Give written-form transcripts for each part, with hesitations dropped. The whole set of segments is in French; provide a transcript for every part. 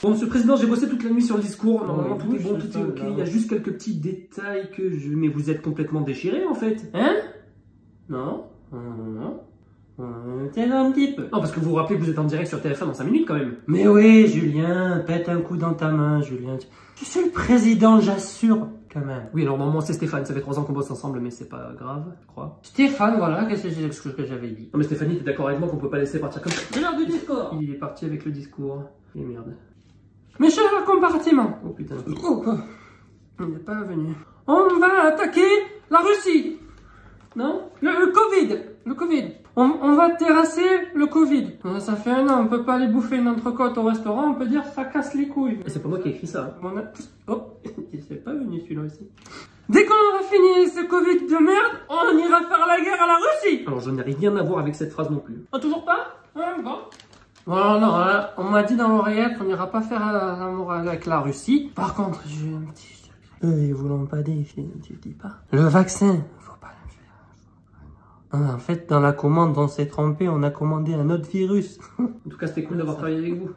Bon, monsieur le président, j'ai bossé toute la nuit sur le discours. Normalement, tout est bon, tout est ok. Il y a juste quelques petits détails que je... Mais vous êtes complètement déchiré, en fait. Hein? Non? Non? T'es un petit peu. Non, parce que vous vous rappelez que vous êtes en direct sur TF1 dans 5 minutes, quand même. Mais oui, Julien, pète un coup dans ta main, Julien. Tu sais le président, j'assure, quand même. Oui, alors normalement, c'est Stéphane. Ça fait 3 ans qu'on bosse ensemble, mais c'est pas grave, je crois. Stéphane, voilà, qu'est-ce que j'avais dit? Non, mais Stéphanie, t'es d'accord avec moi qu'on peut pas laisser partir comme ça? C'est l'heure du discours. Il est parti avec le discours. Et merde. Mes chers compartiments. Oh putain. Oh, il n'est pas venu. On va attaquer la Russie. Non? Le Covid. Le Covid. On va terrasser le Covid. Ça fait 1 an, on peut pas aller bouffer une entrecôte au restaurant, on peut dire ça casse les couilles. Et c'est pas moi qui ai écrit ça. Hein. Oh, il s'est pas venu celui-là aussi. Dès qu'on aura fini ce Covid de merde, on ira faire la guerre à la Russie. Alors je n'ai rien à voir avec cette phrase non plus. Ah, toujours pas? Ouais, bon. Bon, non, on m'a dit dans l'oreillette qu'on n'ira pas faire l'amour avec la Russie. Par contre, j'ai un petit secret. Ils vous l'ont pas dit, je ne dis pas. Le vaccin, faut pas le faire. En fait, dans la commande, on s'est trompé, on a commandé un autre virus. En tout cas, c'était cool d'avoir travaillé avec vous.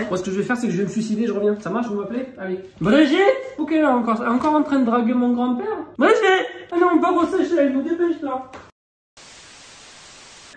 Moi, ce que je vais faire, c'est que je vais me suicider, je reviens. Ça marche, vous m'appelez? Allez. Brigitte? Ok, là, encore en train de draguer mon grand-père? Brigitte! Ah non, pas au Seychelles, dépêche-toi.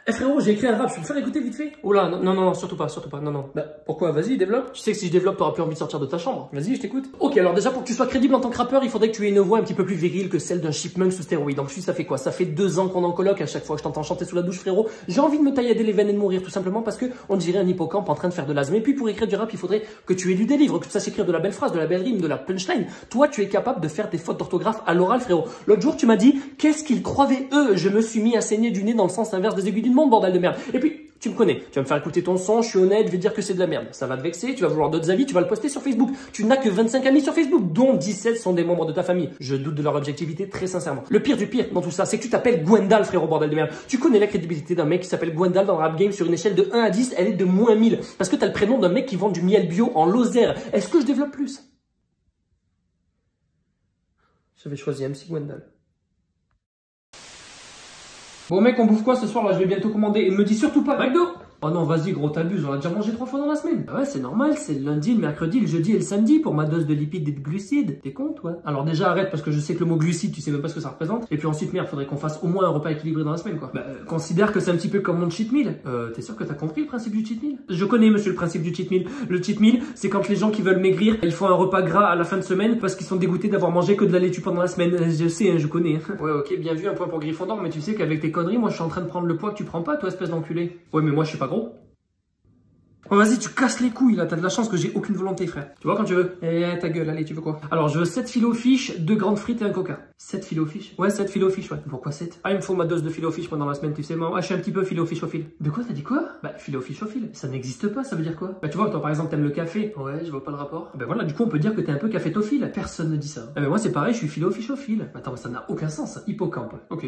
Eh frérot, j'ai écrit un rap, je peux le faire écouter vite fait? Oh là, non, surtout pas, non. Bah, pourquoi? Vas-y, développe. Tu sais que si je développe, t'auras plus envie de sortir de ta chambre. Vas-y, je t'écoute. Ok, alors déjà, pour que tu sois crédible en tant que rappeur, il faudrait que tu aies une voix un petit peu plus virile que celle d'un chipmunk sous stéroïde. Donc, ça fait quoi? Ça fait 2 ans qu'on en coloc, à chaque fois que je t'entends chanter sous la douche, frérot. J'ai envie de me taillader les veines et de mourir, tout simplement parce que on dirait un hippocampe en train de faire de l'asthme. Et puis, pour écrire du rap, il faudrait que tu aies du délivre, que tu saches écrire de la belle phrase, de la belle rime, de la punchline. Toi, tu es capable de faire des fautes d'orthographe à l'oral, frérot. L'autre jour, tu m'as dit, qu'est-ce qu'ils croyaient eux? Je me suis mis à saigner du nez dans le sens inverse des aiguilles d'une montre, bordel de merde. Et puis, tu me connais, tu vas me faire écouter ton son, je suis honnête, je vais dire que c'est de la merde. Ça va te vexer, tu vas vouloir d'autres avis, tu vas le poster sur Facebook. Tu n'as que 25 amis sur Facebook, dont 17 sont des membres de ta famille. Je doute de leur objectivité très sincèrement. Le pire du pire dans tout ça, c'est que tu t'appelles Gwendal, frérot, bordel de merde. Tu connais la crédibilité d'un mec qui s'appelle Gwendal dans le rap game sur une échelle de 1 à 10, elle est de moins 1000. Parce que t'as le prénom d'un mec qui vend du miel bio en Lozère. Est-ce que je développe plus? J'avais choisi MC Gwendal. Bon mec, on bouffe quoi ce soir là? Je vais bientôt commander. Et me dis surtout pas McDo. Oh non, vas-y gros, t'abuses, on a déjà mangé 3 fois dans la semaine. Ah ouais, c'est normal, c'est le lundi, le mercredi, le jeudi et le samedi pour ma dose de lipides et de glucides. T'es con, toi? Alors déjà, arrête parce que je sais que le mot glucides, tu sais même pas ce que ça représente. Et puis ensuite, merde, faudrait qu'on fasse au moins un repas équilibré dans la semaine, quoi. Bah, considère que c'est un petit peu comme mon cheat meal. T'es sûr que t'as compris le principe du cheat meal? Je connais, monsieur, le principe du cheat meal. Le cheat meal, c'est quand les gens qui veulent maigrir, ils font un repas gras à la fin de semaine parce qu'ils sont dégoûtés d'avoir mangé que de la laitue pendant la semaine. Je sais, hein, je connais. Ouais, ok, bien vu, un point pour Gryffondor, mais tu sais qu'avec tes conneries, moi je suis en train de prendre le poids que tu prends pas, toi, espèce d'enculé. Ouais, mais moi je suis pas gros. Oh, vas-y, tu casses les couilles là, t'as de la chance que j'ai aucune volonté, frère. Tu vois quand tu veux? Eh, ta gueule, allez, tu veux quoi? Alors, je veux 7 filet aux fiches, 2 grandes frites et un coca. 7 filets aux fiches? Ouais, 7 filets aux fiches, ouais. Pourquoi 7? Ah, il me faut ma dose de filet aux fiches pendant la semaine, tu sais, moi. Ah, je suis un petit peu filet aux fiches au fil. De quoi, t'as dit quoi? Bah, filet aux fiches au fil. Ça n'existe pas, ça veut dire quoi? Bah, tu vois, toi par exemple, t'aimes le café. Ouais, je vois pas le rapport. Bah voilà, du coup, on peut dire que t'es un peu cafétophile. Personne ne dit ça. Ah, mais moi, c'est pareil, je suis filet aux fiches au fil. Attends, ça n'a aucun sens, hippocampe. Ok.